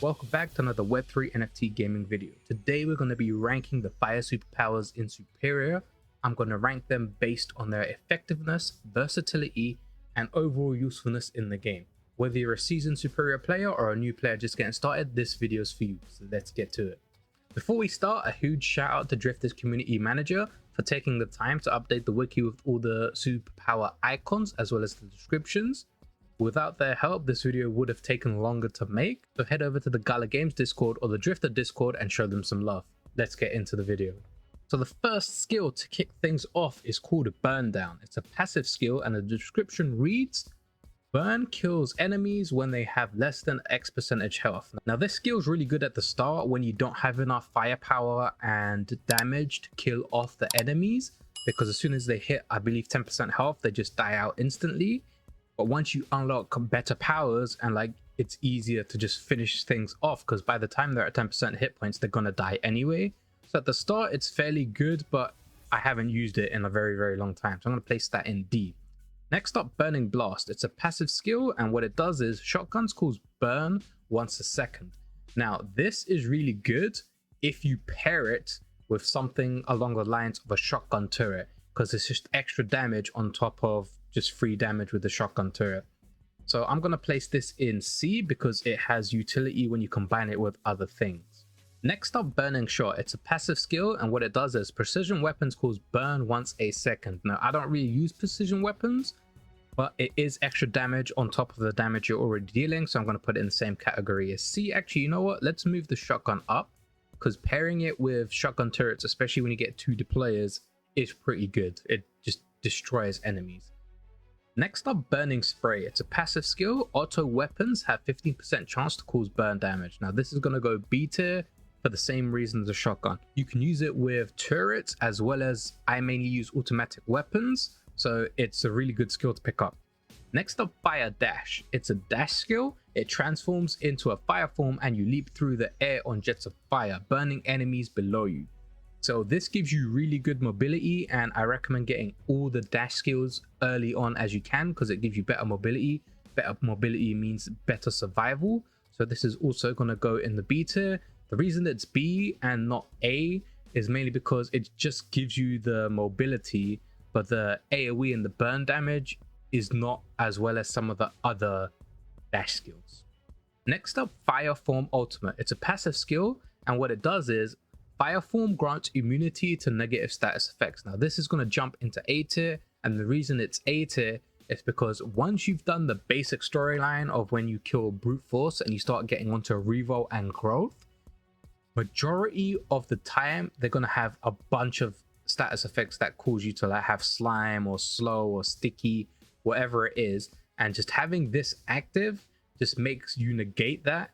Welcome back to another Web3 NFT gaming video. Today we're going to be ranking the fire superpowers in Superior. I'm going to rank them based on their effectiveness, versatility, and overall usefulness in the game. Whether you're a seasoned Superior player or a new player just getting started, this video is for you, so let's get to it. Before we start, a huge shout out to Drifter's community manager for taking the time to update the wiki with all the superpower icons as well as the descriptions. Without their help, this video would have taken longer to make, so head over to the Gala Games Discord or the Drifter Discord and show them some love. Let's get into the video. So the first skill to kick things off is called Burn Down. It's a passive skill and the description reads, burn kills enemies when they have less than X percentage health. Now this skill is really good at the start when you don't have enough firepower and damage to kill off the enemies, because as soon as they hit, I believe 10% health, they just die out instantly. But once you unlock better powers and it's easier to just finish things off, because by the time they're at 10% hit points, they're gonna die anyway. So at the start, it's fairly good, but I haven't used it in a very, very long time. So I'm gonna place that in D. Next up, Burning Blast. It's a passive skill, and what it does is shotguns cause burn once a second. Now, this is really good if you pair it with something along the lines of a shotgun turret, because it's just extra damage on top of just free damage with the shotgun turret. So I'm going to place this in C because it has utility when you combine it with other things. Next up, Burning Shot. It's a passive skill, and what it does is precision weapons cause burn once a second. Now I don't really use precision weapons, but it is extra damage on top of the damage you're already dealing, so I'm going to put it in the same category as C. Actually, you know what, let's move the shotgun up, because pairing it with shotgun turrets, especially when you get 2 deployers, is pretty good. It just destroys enemies. Next up, Burning Spray. It's a passive skill. Auto weapons have 15% chance to cause burn damage. Now this is going to go B tier for the same reason as a shotgun. You can use it with turrets, as well as I mainly use automatic weapons, so it's a really good skill to pick up. Next up, Fire Dash. It's a dash skill. It transforms into a fire form and you leap through the air on jets of fire, burning enemies below you. So this gives you really good mobility, and I recommend getting all the dash skills early on as you can, because it gives you better mobility. Better mobility means better survival. So this is also going to go in the B tier. The reason it's B and not A is mainly because it just gives you the mobility, but the AoE and the burn damage is not as well as some of the other dash skills. Next up, Fire Form Ultimate. It's a passive skill, and what it does is Fire Form grants immunity to negative status effects. Now this is going to jump into A tier, and the reason it's A tier is because once you've done the basic storyline of when you kill brute force and you start getting onto reroll and growth, majority of the time they're going to have a bunch of status effects that cause you to have slime or slow or sticky, whatever it is, and just having this active just makes you negate that.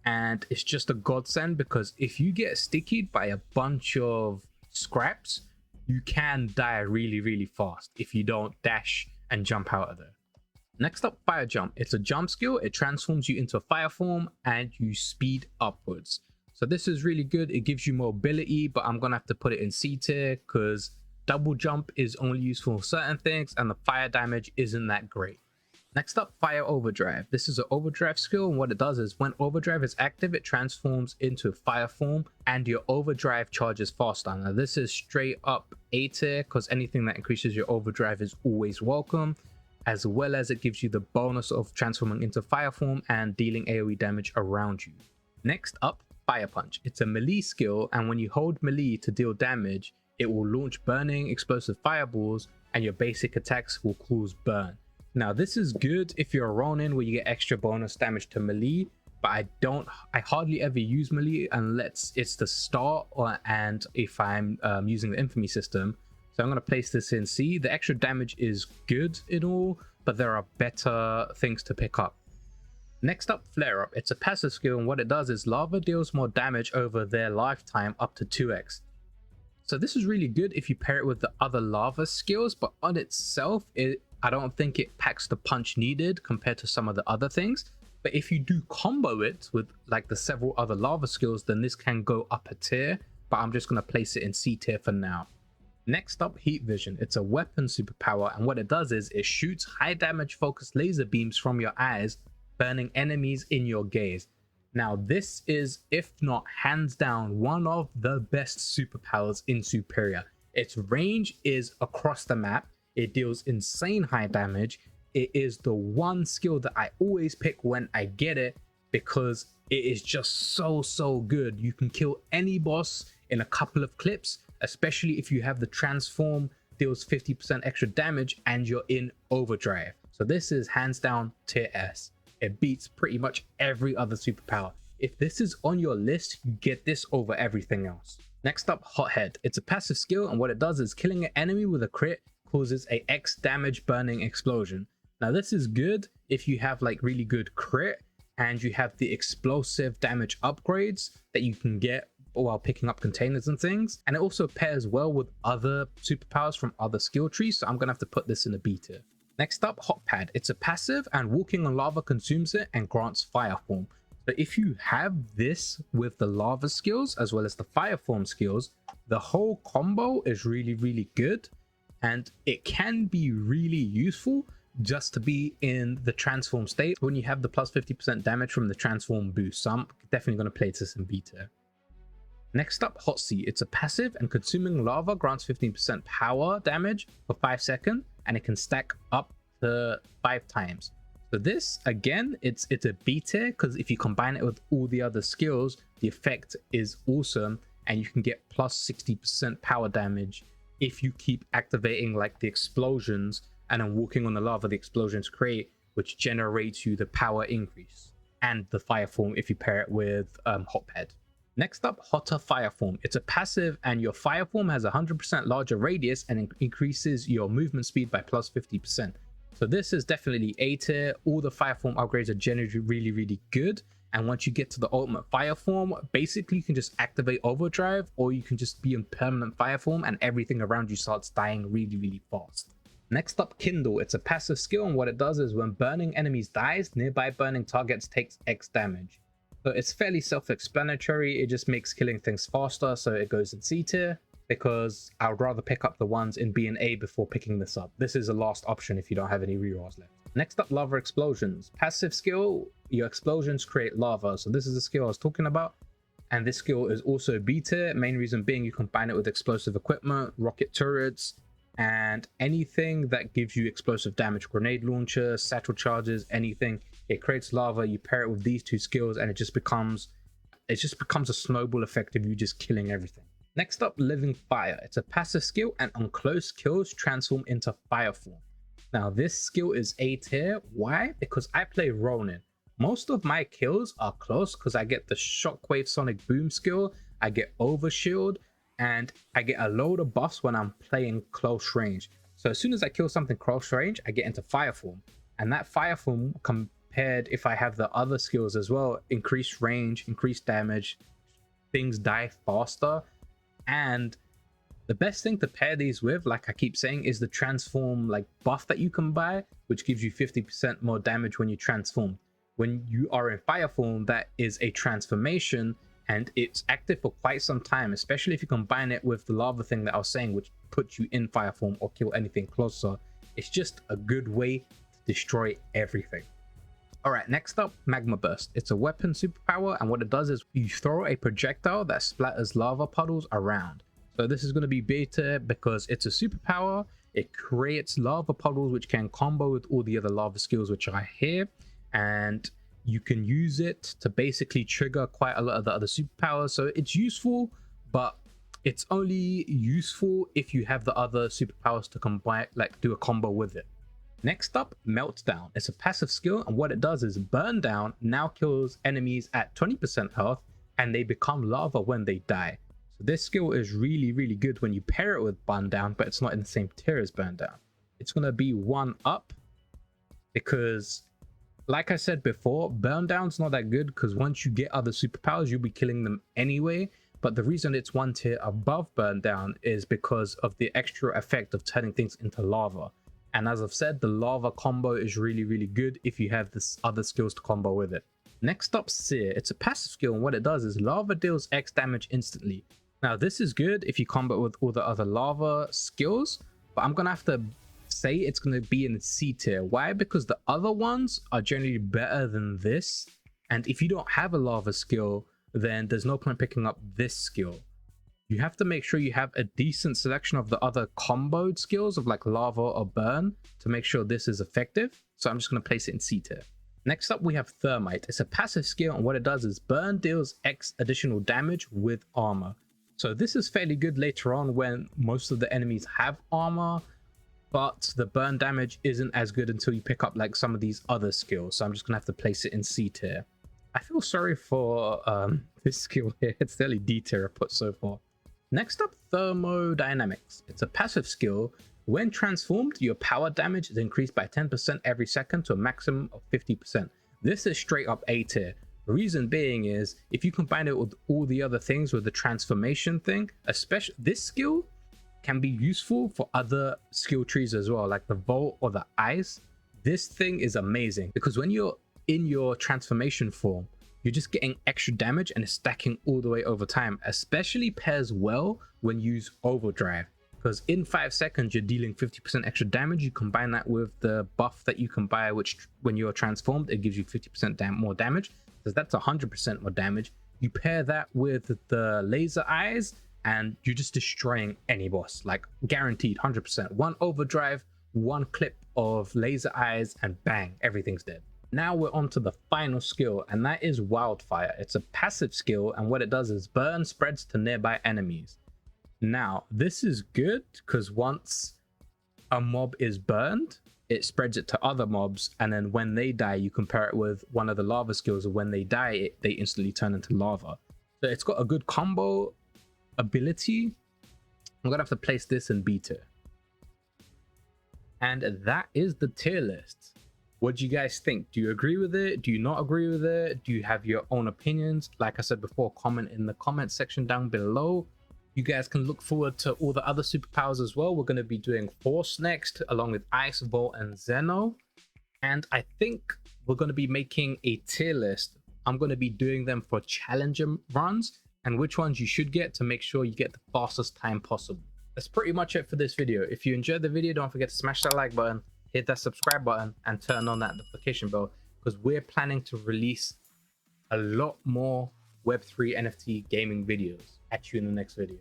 And it's just a godsend, because if you get stickied by a bunch of scraps, you can die really, really fast if you don't dash and jump out of there. Next up, Fire Jump. It's a jump skill. It transforms you into a fire form and you speed upwards. So this is really good. It gives you mobility, but I'm going to have to put it in C tier because double jump is only useful for certain things and the fire damage isn't that great. Next up, Fire Overdrive. This is an overdrive skill, and what it does is when overdrive is active, it transforms into fire form and your overdrive charges faster. Now this is straight up A tier, because anything that increases your overdrive is always welcome, as well as it gives you the bonus of transforming into fire form and dealing AoE damage around you. Next up, Fire Punch. It's a melee skill, and when you hold melee to deal damage, it will launch burning explosive fireballs and your basic attacks will cause burn. Now this is good if you're a Ronin where you get extra bonus damage to melee, but I hardly ever use melee unless it's the start and if I'm using the infamy system. So I'm going to place this in C. The extra damage is good in all, but there are better things to pick up. Next up, Flare Up. It's a passive skill, and what it does is lava deals more damage over their lifetime up to 2x. So this is really good if you pair it with the other lava skills, but on itself, I don't think it packs the punch needed compared to some of the other things. But if you do combo it with the several other lava skills, then this can go up a tier, but I'm just going to place it in C tier for now. Next up, Heat Vision. It's a weapon superpower, and what it does is it shoots high damage focused laser beams from your eyes, burning enemies in your gaze. Now, this is, if not hands down, one of the best superpowers in Superior. Its range is across the map. It deals insane high damage. It is the one skill that I always pick when I get it because it is just so good. You can kill any boss in a couple of clips, especially if you have the transform, deals 50% extra damage, and you're in overdrive. So this is hands down tier S. It beats pretty much every other superpower. If this is on your list, you get this over everything else. Next up, Hothead. It's a passive skill, and what it does is killing an enemy with a crit causes a X damage burning explosion. Now this is good if you have like really good crit and you have the explosive damage upgrades that you can get while picking up containers and things. And it also pairs well with other superpowers from other skill trees, so I'm gonna have to put this in a B tier. Next up, Hot Pad. It's a passive and walking on lava consumes it and grants fire form. So if you have this with the lava skills as well as the fire form skills, the whole combo is really good, and it can be really useful just to be in the transform state when you have the plus 50% damage from the transform boost. So I'm definitely going to place this in B tier. Next up, Hot Sea. It's a passive and consuming lava grants 15% power damage for 5 seconds, and it can stack up to 5 times. So this, again, it's a B tier because if you combine it with all the other skills, the effect is awesome, and you can get plus 60% power damage if you keep activating like the explosions and then walking on the lava the explosions create, which generates you the power increase and the fire form if you pair it with Hot Pad. Next up, Hotter Fire Form. It's a passive and your fire form has 100% larger radius and increases your movement speed by plus 50%. So this is definitely A tier. All the fire form upgrades are generally really good, and once you get to the ultimate fire form, basically you can just activate overdrive, or you can just be in permanent fire form and everything around you starts dying really fast. Next up, Kindle. It's a passive skill, and what it does is when burning enemies dies, nearby burning targets takes X damage. So it's fairly self-explanatory. It just makes killing things faster, so it goes in C tier because I would rather pick up the ones in B and A before picking this up. This is a last option if you don't have any rerolls left. Next up, Lava Explosions. Passive skill, your explosions create lava. So this is the skill I was talking about, and this skill is also B tier. Main reason being you combine it with explosive equipment, rocket turrets, and anything that gives you explosive damage, grenade launcher, satchel charges, anything. It creates lava. You pair it with these two skills and it just becomes a snowball effect of you just killing everything. Next up, Living Fire. It's a passive skill and on close kills transform into fire form. Now this skill is A tier. Why? Because I play Ronin. Most of my kills are close because I get the Shockwave Sonic Boom skill, I get Overshield, and I get a load of buffs when I'm playing close range. So as soon as I kill something close range, I get into fire form, and that fire form compared if I have the other skills as well, increased range, increased damage, things die faster. And the best thing to pair these with, like I keep saying, is the transform like buff that you can buy, which gives you 50% more damage when you transform. When you are in fire form, that is a transformation, and it's active for quite some time, especially if you combine it with the lava thing that I was saying, which puts you in fire form or kill anything closer. It's just a good way to destroy everything. All right, next up, Magma Burst. It's a weapon superpower, and what it does is you throw a projectile that splatters lava puddles around. So this is going to be beta because it's a superpower. It creates lava puddles which can combo with all the other lava skills which are here, and you can use it to basically trigger quite a lot of the other superpowers. So it's useful, but it's only useful if you have the other superpowers to combine, like do a combo with it. Next up, Meltdown. It's a passive skill, and what it does is Burn Down now kills enemies at 20% health and they become lava when they die. So this skill is really good when you pair it with Burn Down, but it's not in the same tier as Burn Down. It's going to be 1 up because, like I said before, Burn Down's not that good because once you get other superpowers, you'll be killing them anyway. But the reason it's 1 tier above Burn Down is because of the extra effect of turning things into lava. And as I've said, the lava combo is really good if you have this other skills to combo with it. Next up, Sear. It's a passive skill, and what it does is lava deals X damage instantly. Now this is good if you combo with all the other lava skills, but I'm gonna have to say it's going to be in C tier. Why? Because the other ones are generally better than this, And if you don't have a lava skill, then there's no point picking up this skill. You have to make sure you have a decent selection of the other comboed skills of like lava or burn to make sure this is effective. So I'm just going to place it in C tier. Next up, we have Thermite. It's a passive skill, and what it does is burn deals X additional damage with armor. So this is fairly good later on when most of the enemies have armor, but the burn damage isn't as good until you pick up like some of these other skills. So I'm just gonna have to place it in C tier. I feel sorry for this skill here. It's the only D tier I put so far. Next up, Thermodynamics. It's a passive skill. When transformed, your power damage is increased by 10% every second to a maximum of 50%. This is straight up A tier. The reason being is if you combine it with all the other things with the transformation thing, especially this skill can be useful for other skill trees as well, like the Volt or the Ice. This thing is amazing because when you're in your transformation form, you're just getting extra damage and it's stacking all the way over time. Especially pairs well when you use Overdrive, because in 5 seconds you're dealing 50% extra damage. You combine that with the buff that you can buy, which when you're transformed it gives you 50% more damage, so that's 100% more damage. You pair that with the laser eyes and you're just destroying any boss, like guaranteed 100%. One overdrive, one clip of laser eyes, and bang, everything's dead. Now we're on to the final skill, and that is Wildfire. It's a passive skill, and what it does is burn spreads to nearby enemies. Now this is good because once a mob is burned, it spreads it to other mobs, and then when they die, you compare it with one of the lava skills, and when they die, they instantly turn into lava. So it's got a good combo ability. I'm gonna have to place this in B tier. And that is the tier list. What do you guys think? Do you agree with it? Do you not agree with it? Do you have your own opinions? Like I said before, comment in the comment section down below. You guys can look forward to all the other superpowers as well. We're going to be doing Force next, along with Ice, Volt, and Zeno. And I think we're going to be making a tier list. I'm going to be doing them for challenger runs and which ones you should get to make sure you get the fastest time possible. That's pretty much it for this video. If you enjoyed the video, don't forget to smash that like button, hit that subscribe button, and turn on that notification bell, because we're planning to release a lot more Web3 NFT gaming videos. Catch you in the next video.